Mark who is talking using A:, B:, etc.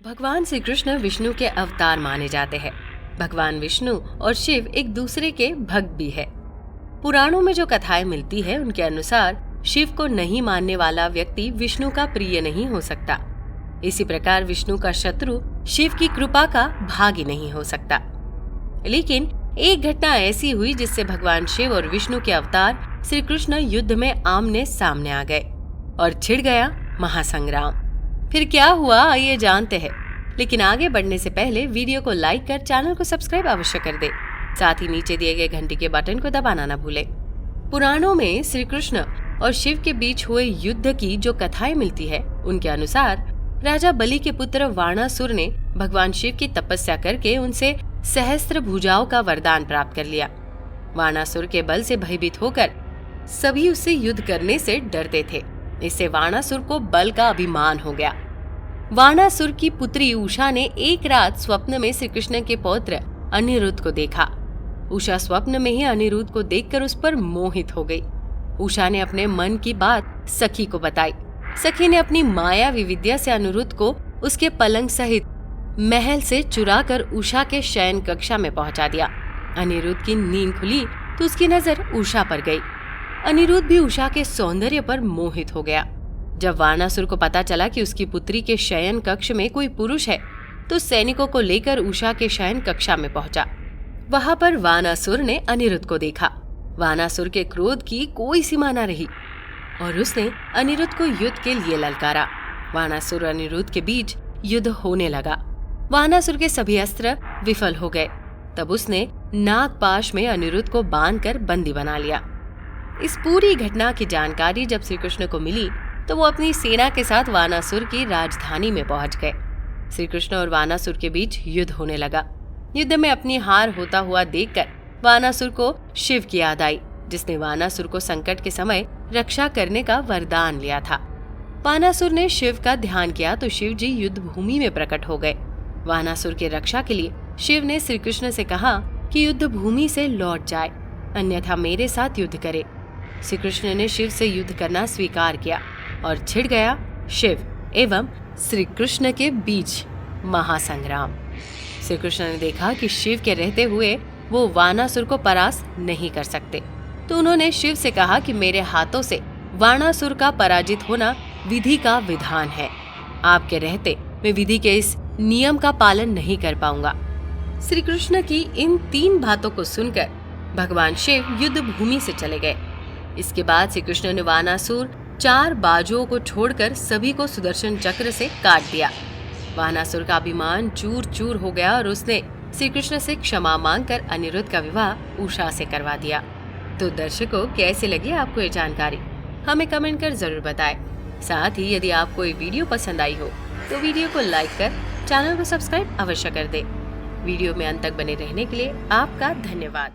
A: भगवान श्री कृष्ण विष्णु के अवतार माने जाते हैं। भगवान विष्णु और शिव एक दूसरे के भक्त भी है। पुराणों में जो कथाएं मिलती है उनके अनुसार शिव को नहीं मानने वाला व्यक्ति विष्णु का प्रिय नहीं हो सकता। इसी प्रकार विष्णु का शत्रु शिव की कृपा का भागी नहीं हो सकता। लेकिन एक घटना ऐसी हुई जिससे भगवान शिव और विष्णु के अवतार श्री कृष्ण युद्ध में आमने सामने आ गए और छिड़ गया महासंग्राम। फिर क्या हुआ आइए जानते हैं। लेकिन आगे बढ़ने से पहले वीडियो को लाइक कर चैनल को सब्सक्राइब अवश्य कर दे। साथ ही नीचे दिए गए घंटी के बटन को दबाना न भूले। पुराणों में श्री कृष्ण और शिव के बीच हुए युद्ध की जो कथाएं मिलती है उनके अनुसार राजा बलि के पुत्र वाणासुर ने भगवान शिव की तपस्या करके उनसे सहस्त्र भुजाओं का वरदान प्राप्त कर लिया। वाणासुर के बल से भयभीत होकर सभी उससे युद्ध करने से डरते थे। इससे वाणासुर को बल का अभिमान हो गया। वाणासुर की पुत्री उषा ने एक रात स्वप्न में श्री कृष्ण के पौत्र अनिरुद्ध को देखा। उषा स्वप्न में ही अनिरुद्ध को देखकर उस पर मोहित हो गई। उषा ने अपने मन की बात सखी को बताई। सखी ने अपनी मायावी विद्या से अनिरुद्ध को उसके पलंग सहित महल से चुराकर उषा के शयन कक्षा में पहुंचा दिया। अनिरुद्ध की नींद खुली तो उसकी नजर उषा पर गई। अनिरुद्ध भी उषा के सौंदर्य पर मोहित हो गया। जब वाणासुर को पता चला कि उसकी पुत्री के शयन कक्ष में कोई पुरुष है तो सैनिकों को लेकर उषा के शयन कक्षा में पहुंचा। वहां पर वाणासुर ने अनिरुद्ध को देखा। वाणासुर के क्रोध की कोई सीमा न रही और उसने अनिरुद्ध को युद्ध के लिए ललकारा। वाणासुर और अनिरुद्ध के बीच युद्ध होने लगा। वाणासुर के सभी अस्त्र विफल हो गए। तब उसने नागपाश में अनिरुद्ध को बांधकर बंदी बना लिया। इस पूरी घटना की जानकारी जब श्री कृष्ण को मिली तो वो अपनी सेना के साथ वाणासुर की राजधानी में पहुंच गए। श्री कृष्ण और वाणासुर के बीच युद्ध होने लगा। युद्ध में अपनी हार होता हुआ देखकर वाणासुर को शिव की याद आई, जिसने वाणासुर को संकट के समय रक्षा करने का वरदान लिया था। वाणासुर ने शिव का ध्यान किया तो शिव जी युद्ध भूमि में प्रकट हो गए। वाणासुर की रक्षा के लिए शिव ने श्री कृष्ण से कहा कि युद्ध भूमि से लौट जाए, अन्यथा मेरे साथ युद्ध करे। श्री कृष्ण ने शिव से युद्ध करना स्वीकार किया और छिड़ गया शिव एवं श्री कृष्ण के बीच महासंग्राम। श्री कृष्ण ने देखा कि शिव के रहते हुए वो वाणासुर को परास्त नहीं कर सकते, तो उन्होंने शिव से कहा कि मेरे हाथों से वाणासुर का पराजित होना विधि का विधान है। आपके रहते मैं विधि के इस नियम का पालन नहीं कर पाऊंगा। श्री कृष्ण की इन 3 बातों को सुनकर भगवान शिव युद्ध भूमि से चले गए। इसके बाद श्री कृष्ण ने वाणासुर 4 बाजुओं को छोड़कर सभी को सुदर्शन चक्र से काट दिया। वाणासुर का अभिमान चूर चूर हो गया और उसने श्री कृष्ण से क्षमा मांगकर अनिरुद्ध का विवाह उषा से करवा दिया। तो दर्शकों, कैसे लगी आपको ये जानकारी? हमें कमेंट कर जरूर बताएं। साथ ही यदि आपको ये वीडियो पसंद आई हो तो वीडियो को लाइक कर चैनल को सब्सक्राइब अवश्य कर दे। वीडियो में अंत तक बने रहने के लिए आपका धन्यवाद।